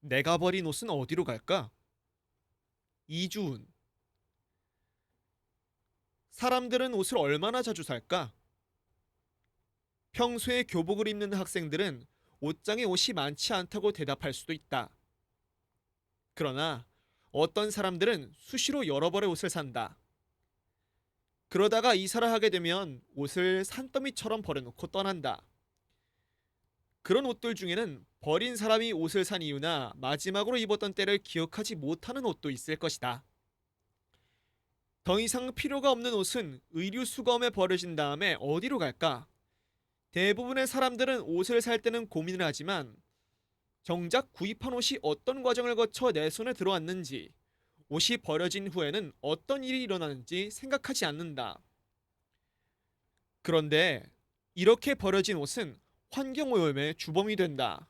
내가 버린 옷은 어디로 갈까? 이주훈. 사람들은 옷을 얼마나 자주 살까? 평소에 교복을 입는 학생들은 옷장에 옷이 많지 않다고 대답할 수도 있다. 그러나 어떤 사람들은 수시로 여러 벌의 옷을 산다. 그러다가 이사를 하게 되면 옷을 산더미처럼 버려놓고 떠난다. 그런 옷들 중에는 버린 사람이 옷을 산 이유나 마지막으로 입었던 때를 기억하지 못하는 옷도 있을 것이다. 더 이상 필요가 없는 옷은 의류 수거함에 버려진 다음에 어디로 갈까? 대부분의 사람들은 옷을 살 때는 고민을 하지만 정작 구입한 옷이 어떤 과정을 거쳐 내 손에 들어왔는지, 옷이 버려진 후에는 어떤 일이 일어나는지 생각하지 않는다. 그런데 이렇게 버려진 옷은 환경오염의 주범이 된다.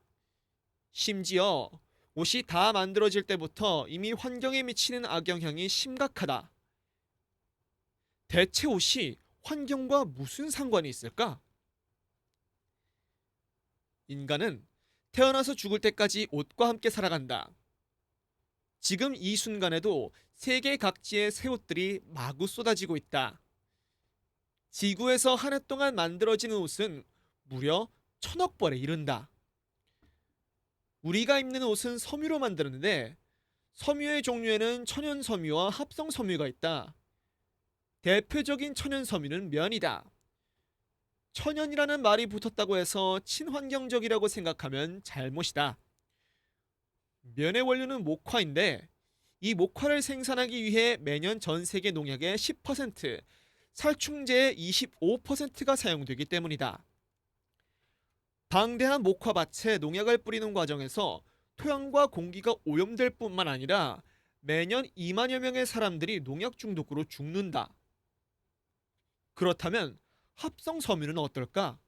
심지어 옷이 다 만들어질 때부터 이미 환경에 미치는 악영향이 심각하다. 대체 옷이 환경과 무슨 상관이 있을까? 인간은 태어나서 죽을 때까지 옷과 함께 살아간다. 지금 이 순간에도 세계 각지의 새 옷들이 마구 쏟아지고 있다. 지구에서 한 해 동안 만들어지는 옷은 무려 1,000억 벌에 이른다. 우리가 입는 옷은 섬유로 만드는데 섬유의 종류에는 천연 섬유와 합성 섬유가 있다. 대표적인 천연 섬유는 면이다. 천연이라는 말이 붙었다고 해서 친환경적이라고 생각하면 잘못이다. 면의 원료는 목화인데 이 목화를 생산하기 위해 매년 전 세계 농약의 10%, 살충제의 25%가 사용되기 때문이다. 방대한 목화밭에 농약을 뿌리는 과정에서 토양과 공기가 오염될 뿐만 아니라 매년 2만여 명의 사람들이 농약 중독으로 죽는다. 그렇다면 합성 섬유는 어떨까?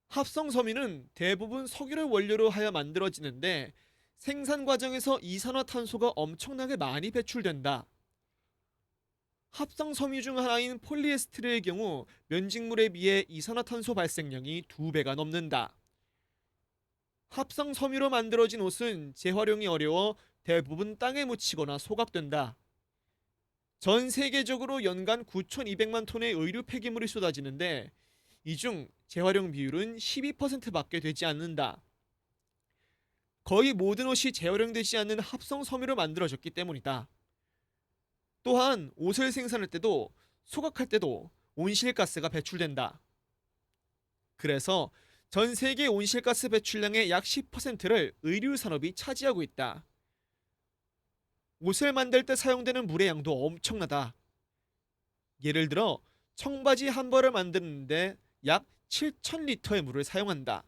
합성 섬유는 대부분 석유를 원료로 하여 만들어지는데 생산 과정에서 이산화탄소가 엄청나게 많이 배출된다. 합성 섬유 중 하나인 폴리에스테르의 경우 면직물에 비해 이산화탄소 발생량이 2배가 넘는다. 합성 섬유로 만들어진 옷은 재활용이 어려워 대부분 땅에 묻히거나 소각된다. 전 세계적으로 연간 9,200만 톤의 의류 폐기물이 쏟아지는데 이 중 재활용 비율은 12%밖에 되지 않는다. 거의 모든 옷이 재활용되지 않는 합성 섬유로 만들어졌기 때문이다. 또한 옷을 생산할 때도 소각할 때도 온실가스가 배출된다. 그래서 전 세계 온실가스 배출량의 약 10%를 의류 산업이 차지하고 있다. 옷을 만들 때 사용되는 물의 양도 엄청나다. 예를 들어 청바지 한 벌을 만드는데 약 7,000리터의 물을 사용한다.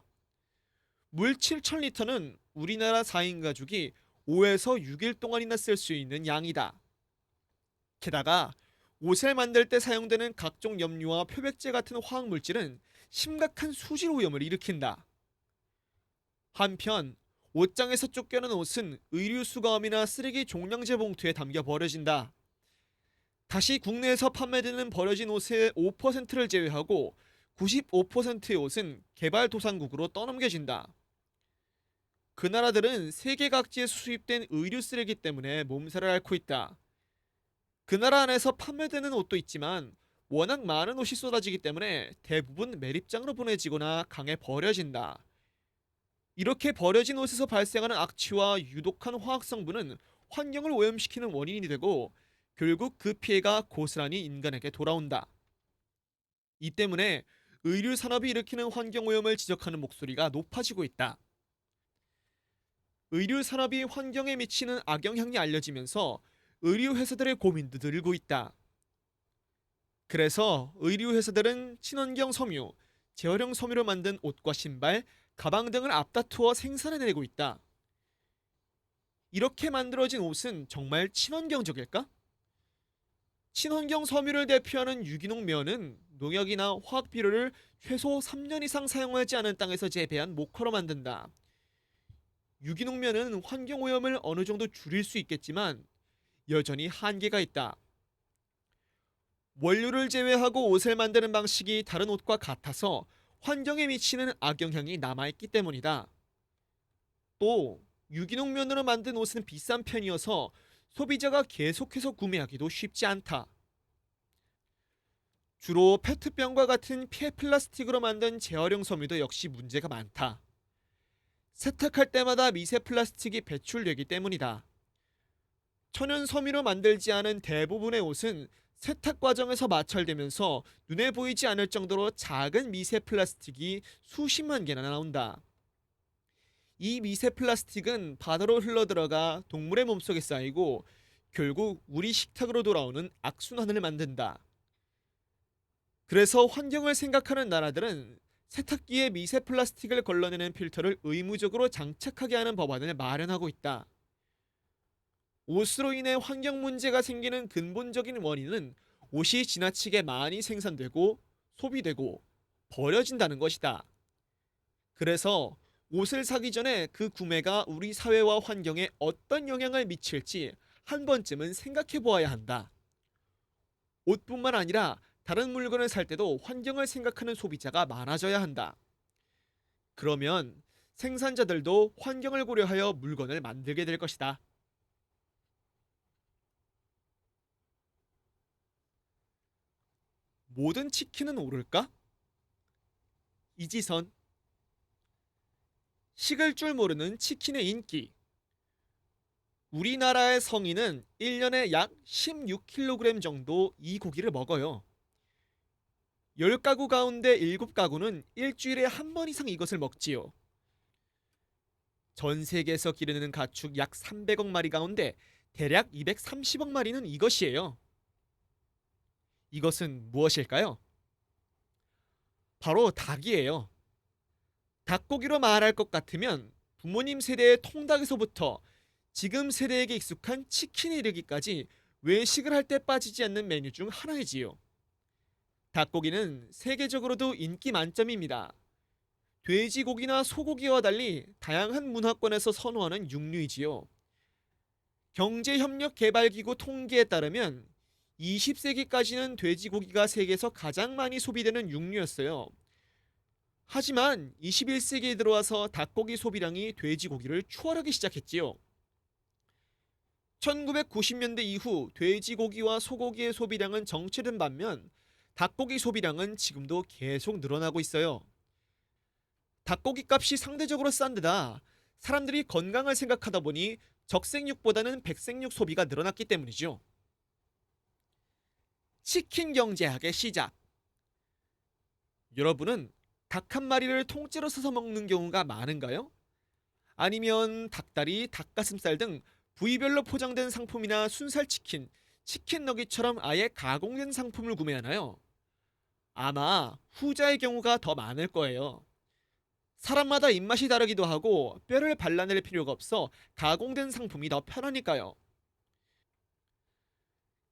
물 7,000리터는 우리나라 4인 가족이 5에서 6일 동안이나 쓸 수 있는 양이다. 게다가 옷을 만들 때 사용되는 각종 염료와 표백제 같은 화학물질은 심각한 수질 오염을 일으킨다. 한편 옷장에서 쫓겨난 옷은 의류 수거함이나 쓰레기 종량제 봉투에 담겨 버려진다. 다시 국내에서 판매되는 버려진 옷의 5%를 제외하고 95%의 옷은 개발도상국으로 떠넘겨진다. 그 나라들은 세계 각지에 수입된 의류 쓰레기 때문에 몸살을 앓고 있다. 그 나라 안에서 판매되는 옷도 있지만 워낙 많은 옷이 쏟아지기 때문에 대부분 매립장으로 보내지거나 강에 버려진다. 이렇게 버려진 옷에서 발생하는 악취와 유독한 화학 성분은 환경을 오염시키는 원인이 되고 결국 그 피해가 고스란히 인간에게 돌아온다. 이 때문에 의류 산업이 일으키는 환경 오염을 지적하는 목소리가 높아지고 있다. 의류 산업이 환경에 미치는 악영향이 알려지면서 의류 회사들의 고민도 늘고 있다. 그래서 의류 회사들은 친환경 섬유, 재활용 섬유로 만든 옷과 신발, 가방 등을 앞다투어 생산해내고 있다. 이렇게 만들어진 옷은 정말 친환경적일까? 친환경 섬유를 대표하는 유기농 면은 농약이나 화학 비료를 최소 3년 이상 사용하지 않은 땅에서 재배한 목화로 만든다. 유기농 면은 환경 오염을 어느 정도 줄일 수 있겠지만 여전히 한계가 있다. 원료를 제외하고 옷을 만드는 방식이 다른 옷과 같아서 환경에 미치는 악영향이 남아있기 때문이다. 또 유기농 면으로 만든 옷은 비싼 편이어서 소비자가 계속해서 구매하기도 쉽지 않다. 주로 페트병과 같은 폐 플라스틱으로 만든 재활용 섬유도 역시 문제가 많다. 세탁할 때마다 미세 플라스틱이 배출되기 때문이다. 천연 섬유로 만들지 않은 대부분의 옷은 세탁 과정에서 마찰되면서 눈에 보이지 않을 정도로 작은 미세 플라스틱이 수십만 개나 나온다. 이 미세 플라스틱은 바다로 흘러들어가 동물의 몸속에 쌓이고 결국 우리 식탁으로 돌아오는 악순환을 만든다. 그래서 환경을 생각하는 나라들은 세탁기에 미세 플라스틱을 걸러내는 필터를 의무적으로 장착하게 하는 법안을 마련하고 있다. 옷으로 인해 환경 문제가 생기는 근본적인 원인은 옷이 지나치게 많이 생산되고 소비되고 버려진다는 것이다. 그래서 옷을 사기 전에 그 구매가 우리 사회와 환경에 어떤 영향을 미칠지 한 번쯤은 생각해 보아야 한다. 옷뿐만 아니라 다른 물건을 살 때도 환경을 생각하는 소비자가 많아져야 한다. 그러면 생산자들도 환경을 고려하여 물건을 만들게 될 것이다. 모든 치킨은 오를까? 이지선. 식을 줄 모르는 치킨의 인기. 우리나라의 성인은 1년에 약 16kg 정도 이 고기를 먹어요. 10가구 가운데 7가구는 일주일에 한 번 이상 이것을 먹지요. 전 세계에서 기르는 가축 약 300억 마리 가운데 대략 230억 마리는 이것이에요. 이것은 무엇일까요? 바로 닭이에요. 닭고기로 말할 것 같으면 부모님 세대의 통닭에서부터 지금 세대에게 익숙한 치킨에 이르기까지 외식을 할 때 빠지지 않는 메뉴 중 하나이지요. 닭고기는 세계적으로도 인기 만점입니다. 돼지고기나 소고기와 달리 다양한 문화권에서 선호하는 육류이지요. 경제협력개발기구 통계에 따르면 20세기까지는 돼지고기가 세계에서 가장 많이 소비되는 육류였어요. 하지만 21세기에 들어와서 닭고기 소비량이 돼지고기를 추월하기 시작했지요. 1990년대 이후 돼지고기와 소고기의 소비량은 정체된 반면 닭고기 소비량은 지금도 계속 늘어나고 있어요. 닭고기 값이 상대적으로 싼 데다 사람들이 건강을 생각하다 보니 적색육보다는 백색육 소비가 늘어났기 때문이죠. 치킨 경제학의 시작. 여러분은 닭 한 마리를 통째로 사서 먹는 경우가 많은가요? 아니면 닭다리, 닭가슴살 등 부위별로 포장된 상품이나 순살치킨, 치킨 너깃처럼 아예 가공된 상품을 구매하나요? 아마 후자의 경우가 더 많을 거예요. 사람마다 입맛이 다르기도 하고 뼈를 발라낼 필요가 없어 가공된 상품이 더 편하니까요.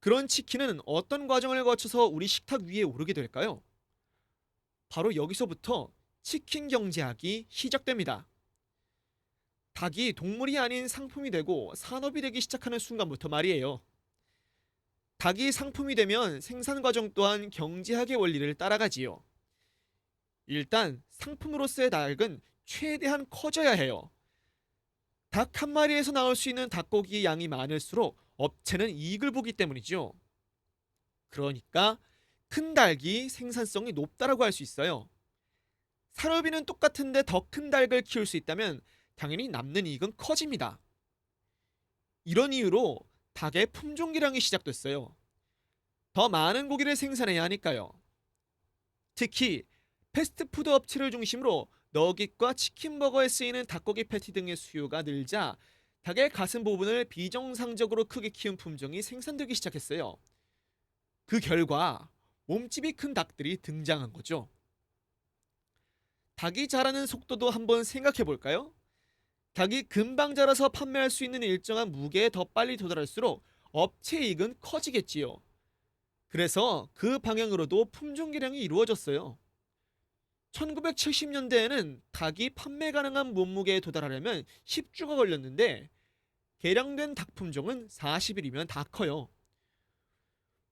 그런 치킨은 어떤 과정을 거쳐서 우리 식탁 위에 오르게 될까요? 바로 여기서부터 치킨 경제학이 시작됩니다. 닭이 동물이 아닌 상품이 되고 산업이 되기 시작하는 순간부터 말이에요. 닭이 상품이 되면 생산 과정 또한 경제학의 원리를 따라가지요. 일단 상품으로서의 닭은 최대한 커져야 해요. 닭 한 마리에서 나올 수 있는 닭고기 양이 많을수록 업체는 이익을 보기 때문이죠. 그러니까 큰 닭이 생산성이 높다라고 할 수 있어요. 사료비는 똑같은데 더 큰 닭을 키울 수 있다면 당연히 남는 이익은 커집니다. 이런 이유로 닭의 품종 개량이 시작됐어요. 더 많은 고기를 생산해야 하니까요. 특히 패스트푸드 업체를 중심으로 너깃과 치킨버거에 쓰이는 닭고기 패티 등의 수요가 늘자 닭의 가슴 부분을 비정상적으로 크게 키운 품종이 생산되기 시작했어요. 그 결과 몸집이 큰 닭들이 등장한 거죠. 닭이 자라는 속도도 한번 생각해 볼까요? 닭이 금방 자라서 판매할 수 있는 일정한 무게에 더 빨리 도달할수록 업체 이익은 커지겠지요. 그래서 그 방향으로도 품종 개량이 이루어졌어요. 1970년대에는 닭이 판매 가능한 몸무게에 도달하려면 10주가 걸렸는데 개량된 닭 품종은 40일이면 다 커요.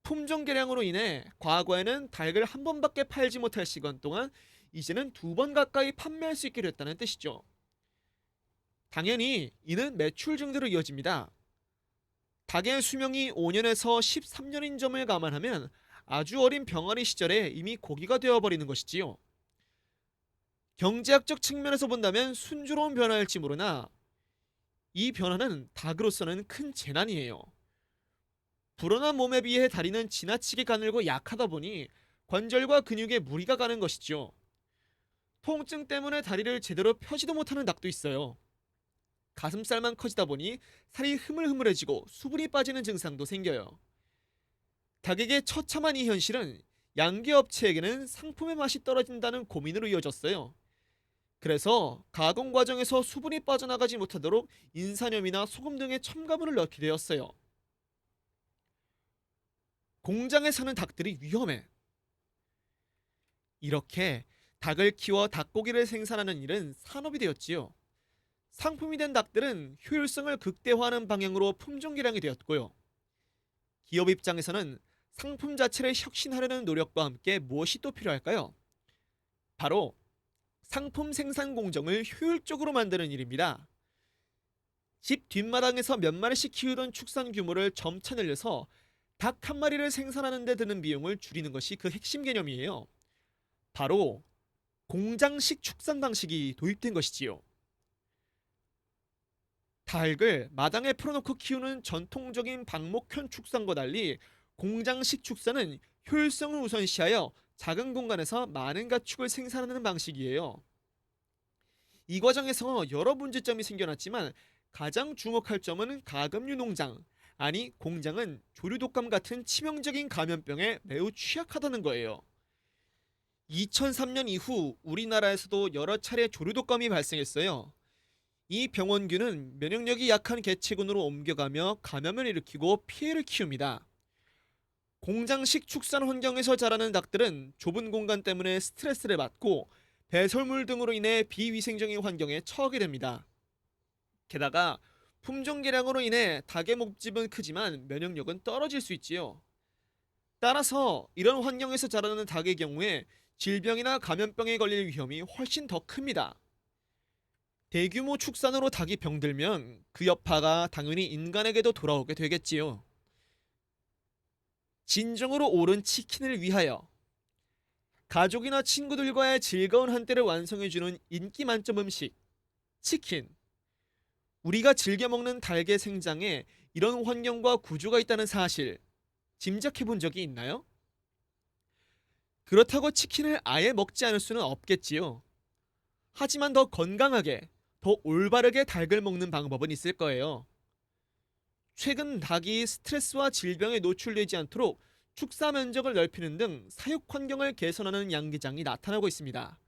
품종 개량으로 인해 과거에는 닭을 한 번밖에 팔지 못할 시간 동안 이제는 2번 가까이 판매할 수 있게 됐다는 뜻이죠. 당연히 이는 매출 증대로 이어집니다. 닭의 수명이 5년에서 13년인 점을 감안하면 아주 어린 병아리 시절에 이미 고기가 되어버리는 것이지요. 경제학적 측면에서 본다면 순조로운 변화일지 모르나 이 변화는 닭으로서는 큰 재난이에요. 불어난 몸에 비해 다리는 지나치게 가늘고 약하다 보니 관절과 근육에 무리가 가는 것이죠. 통증 때문에 다리를 제대로 펴지도 못하는 닭도 있어요. 가슴살만 커지다 보니 살이 흐물흐물해지고 수분이 빠지는 증상도 생겨요. 닭에게 처참한 이 현실은 양계업체에게는 상품의 맛이 떨어진다는 고민으로 이어졌어요. 그래서 가공 과정에서 수분이 빠져나가지 못하도록 인산염이나 소금 등의 첨가물을 넣게 되었어요. 공장에 사는 닭들이 위험해. 이렇게 닭을 키워 닭고기를 생산하는 일은 산업이 되었지요. 상품이 된 닭들은 효율성을 극대화하는 방향으로 품종 개량이 되었고요. 기업 입장에서는 상품 자체를 혁신하려는 노력과 함께 무엇이 또 필요할까요? 바로 상품 생산 공정을 효율적으로 만드는 일입니다. 집 뒷마당에서 몇 마리씩 키우던 축산 규모를 점차 늘려서 닭 한 마리를 생산하는 데 드는 비용을 줄이는 것이 그 핵심 개념이에요. 바로 공장식 축산 방식이 도입된 것이지요. 닭을 마당에 풀어놓고 키우는 전통적인 방목현 축산과 달리 공장식 축산은 효율성을 우선시하여 작은 공간에서 많은 가축을 생산하는 방식이에요. 이 과정에서 여러 문제점이 생겨났지만 가장 주목할 점은 가금류 농장, 아니 공장은 조류독감 같은 치명적인 감염병에 매우 취약하다는 거예요. 2003년 이후 우리나라에서도 여러 차례 조류독감이 발생했어요. 이 병원균은 면역력이 약한 개체군으로 옮겨가며 감염을 일으키고 피해를 키웁니다. 공장식 축산 환경에서 자라는 닭들은 좁은 공간 때문에 스트레스를 받고 배설물 등으로 인해 비위생적인 환경에 처하게 됩니다. 게다가 품종 개량으로 인해 닭의 목집은 크지만 면역력은 떨어질 수 있지요. 따라서 이런 환경에서 자라는 닭의 경우에 질병이나 감염병에 걸릴 위험이 훨씬 더 큽니다. 대규모 축산으로 닭이 병들면 그 여파가 당연히 인간에게도 돌아오게 되겠지요. 진정으로 옳은 치킨을 위하여 가족이나 친구들과의 즐거운 한때를 완성해주는 인기 만점 음식 치킨. 우리가 즐겨 먹는 닭의 생장에 이런 환경과 구조가 있다는 사실 짐작해 본 적이 있나요? 그렇다고 치킨을 아예 먹지 않을 수는 없겠지요. 하지만 더 건강하게, 더 올바르게 닭을 먹는 방법은 있을 거예요. 최근 닭이 스트레스와 질병에 노출되지 않도록 축사 면적을 넓히는 등 사육 환경을 개선하는 양계장이 나타나고 있습니다.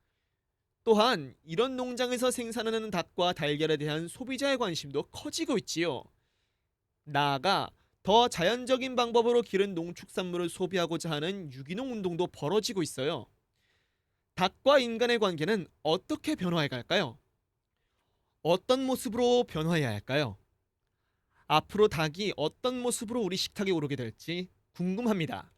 또한 이런 농장에서 생산하는 닭과 달걀에 대한 소비자의 관심도 커지고 있지요. 나아가 더 자연적인 방법으로 기른 농축산물을 소비하고자 하는 유기농 운동도 벌어지고 있어요. 닭과 인간의 관계는 어떻게 변화해 갈까요? 어떤 모습으로 변화해야 할까요? 앞으로 닭이 어떤 모습으로 우리 식탁에 오르게 될지 궁금합니다.